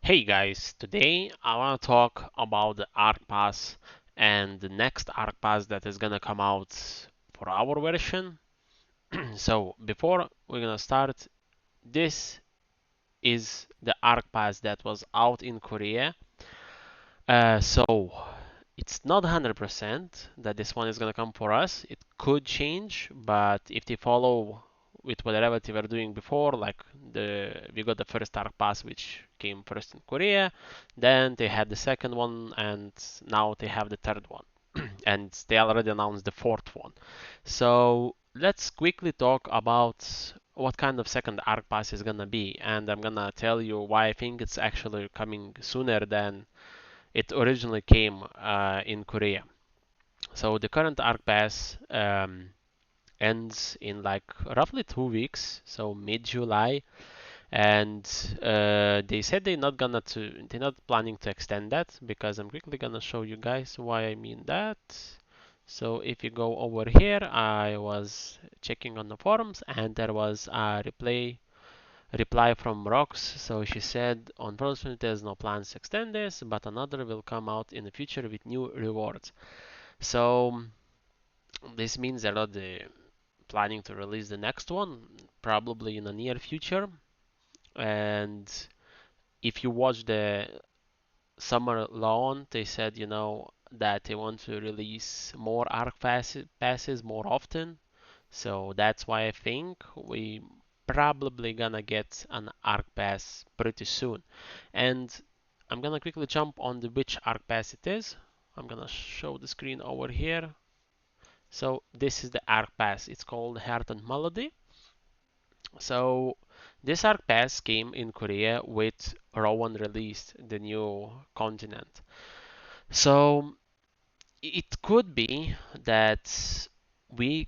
Hey guys, today I want to talk about the Ark Pass and the next Ark Pass that is gonna come out for our version. So before we're gonna start, this is the Ark Pass that was out in Korea. So it's not 100% that this one is gonna come for us. It could change, but if they follow with whatever they were doing before, like we got the first Ark Pass which came first in Korea, then they had the second one, and now they have the third one, and they already announced the fourth one. So let's quickly talk about what kind of second Ark Pass is gonna be, and I'm gonna tell you why I think it's actually coming sooner than it originally came in Korea. So the current Ark Pass ends in like roughly 2 weeks, so mid-July, and they said they're not planning to extend that because I'm quickly gonna show you guys why I mean that. So if you go over here, I was checking on the forums and there was a reply from Rox. So she said, unfortunately, there's no plans to extend this, but another will come out in the future with new rewards. So this means they're not planning to release the next one, probably in the near future. And if you watch the summer launch, they said, that they want to release more passes more often. So that's why I think we probably gonna get an Arc Pass pretty soon. And I'm gonna quickly jump on the which Arc Pass it is. I'm gonna show the screen over here. So this is the Arc Pass. It's called Heart and Melody. So this Arc Pass came in Korea with Rowen released, the new continent. So it could be that we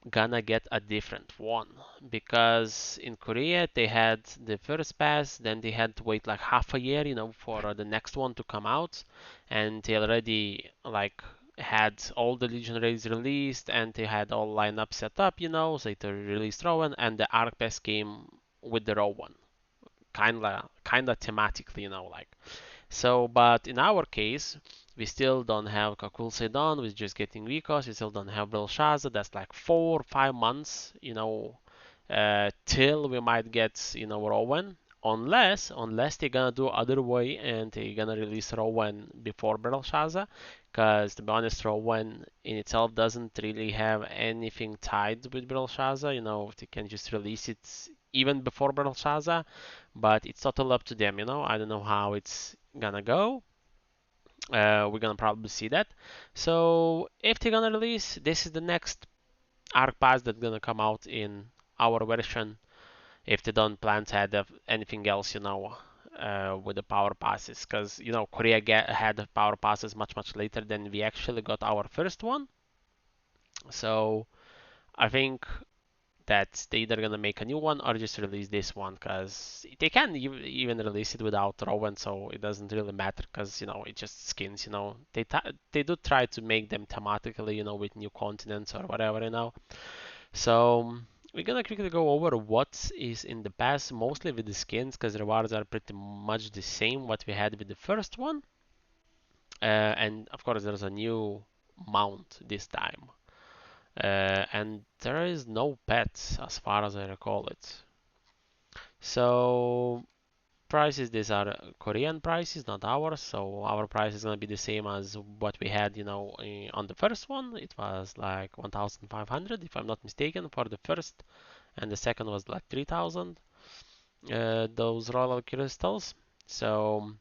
gonna get a different one because in Korea they had the first pass, then they had to wait like half a year, for the next one to come out, and they already like had all the legionaries released and they had all lineup set up, so they released Rowan and the Arc Pass came with the Rowan, kinda thematically, like. So, but in our case, we still don't have Kakul Sedan, we're just getting Vikos, we still don't have Belshazzar, that's like 4 or 5 months, till we might get, Rowan. Unless they're gonna do other way and they're gonna release Rowan before Belshazzar, because to be honest, Rowan in itself doesn't really have anything tied with Belshazzar, they can just release it even before Belshazzar, but it's totally up to them, I don't know how it's gonna go. We're gonna probably see that. So if they're gonna release, this is the next Arc Pass that's gonna come out in our version. If they don't plan to add anything else, with the power passes, because Korea had the power passes much later than we actually got our first one. So I think that they either gonna make a new one or just release this one because they can even release it without Rowan, so it doesn't really matter because it's just skins. They do try to make them thematically, with new continents or whatever, So we're gonna quickly go over what is in the past, mostly with the skins because the rewards are pretty much the same what we had with the first one, and of course there's a new mount this time. And there is no pet as far as I recall it. So prices, these are Korean prices, not ours. So our price is gonna be the same as what we had, on the first one. It was like 1,500, if I'm not mistaken, for the first, and the second was like 3,000. Those royal crystals. So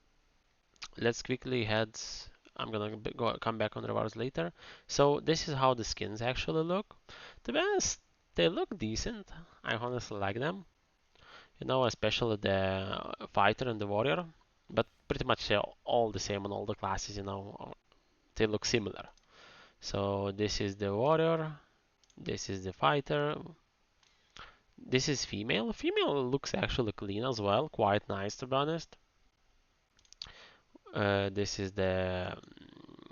let's quickly head. I'm gonna come back on rewards later. So this is how the skins actually look. To be honest, they look decent. I honestly like them. Especially the fighter and the warrior. But pretty much they're all the same on all the classes. They look similar. So this is the warrior. This is the fighter. This is female. Female looks actually clean as well. Quite nice to be honest. This is the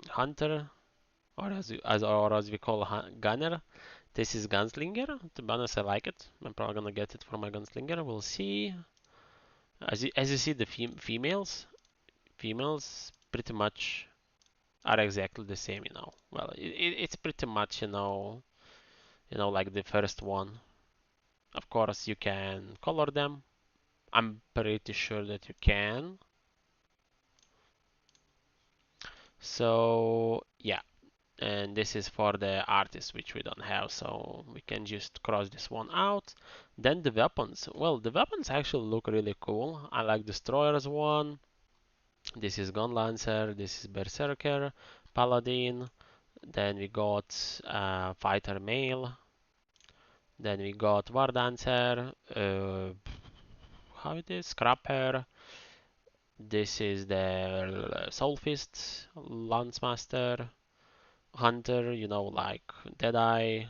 hunter, or as we call gunner. This is gunslinger. To be honest, I like it. I'm probably gonna get it for my gunslinger. We'll see. As you see, the females pretty much are exactly the same, you know. Well, it's pretty much, like the first one. Of course, you can color them. I'm pretty sure that you can. So yeah, and this is for the artist, which we don't have, so we can just cross this one out. Then the weapons. Well, the weapons actually look really cool. I like Destroyer's one. This is Gun Lancer. This is Berserker, Paladin. Then we got Fighter Male. Then we got War Dancer. How it is? Scrapper. This is the Soulfist, Lancemaster, Hunter, like Deadeye,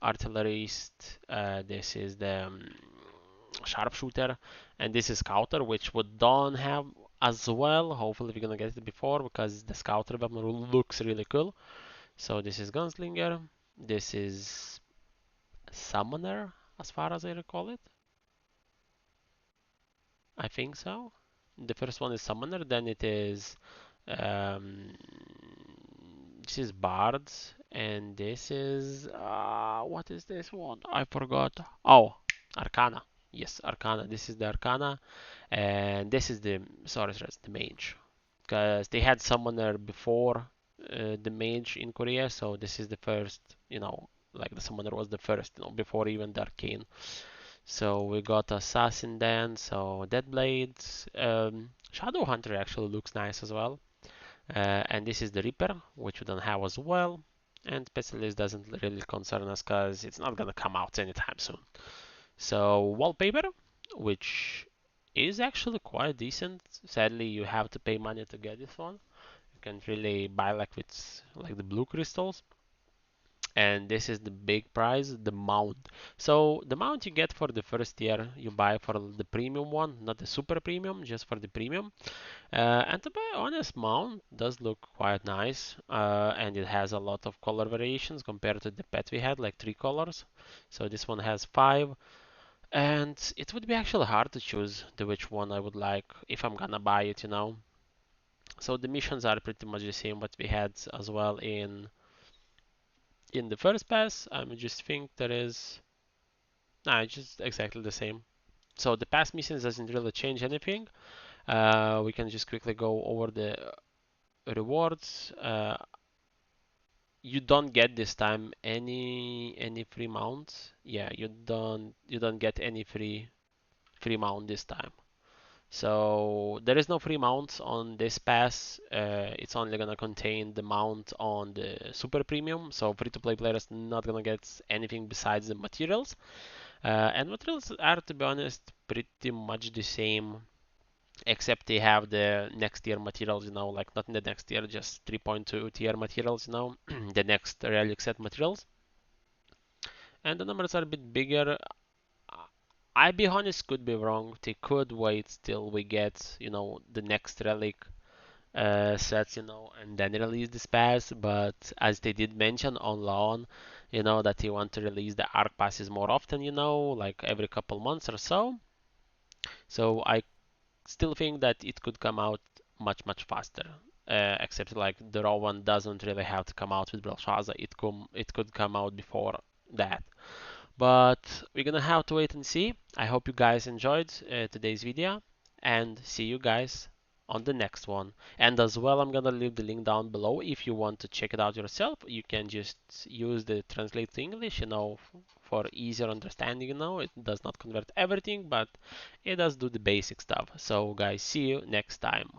Artillerist. This is the Sharpshooter, and this is Scouter, which we don't have as well. Hopefully, we're gonna get it before because the Scouter weapon looks really cool. So this is Gunslinger. This is Summoner, as far as I recall it. I think so. The first one is Summoner, then it is um, this is Bard, and this is what is this one? I forgot. Oh, Arcana. Yes, Arcana. This is the Arcana, and this is the Sorceress, the Mage, because they had Summoner before the Mage in Korea, so this is the first. Like the Summoner was the first, before even the Arcane. So we got Assassin then, so Deadblade. Shadow Hunter actually looks nice as well. And this is the Reaper, which we don't have as well. And Specialist doesn't really concern us because it's not gonna come out anytime soon. So Wallpaper, which is actually quite decent. Sadly, you have to pay money to get this one. You can't really buy like with like the blue crystals. And this is the big prize, the mount. So the mount you get for the first year, you buy for the premium one, not the super premium, just for the premium. And to be honest, mount does look quite nice, and it has a lot of color variations compared to the pet we had, like 3 colors. So this one has 5, and it would be actually hard to choose the which one I would like if I'm gonna buy it. So the missions are pretty much the same what we had as well in the first pass. I just think there is, nah, it's just exactly the same. So the past missions doesn't really change anything. We can just quickly go over the rewards. You don't get this time any free mounts. Yeah, you don't get any free mount this time. So there is no free mounts on this pass. It's only gonna contain the mount on the super premium. So free-to-play players not gonna get anything besides the materials. And materials are, to be honest, pretty much the same, except they have the next tier materials, like not in the next tier, just 3.2 tier materials, the next relic set materials. And the numbers are a bit bigger. I be honest, could be wrong. They could wait till we get, the next relic sets, and then release this pass. But as they did mention on lawn, that they want to release the Ark passes more often, like every couple months or so. So I still think that it could come out much much faster. Except like the Rowen doesn't really have to come out with Belshazzar. It could come out before that. But we're gonna have to wait and see. I hope you guys enjoyed today's video, and see you guys on the next one. And as well, I'm gonna leave the link down below if you want to check it out yourself. You can just use the translate to English, for easier understanding. It does not convert everything, but it does do the basic stuff. So guys, see you next time.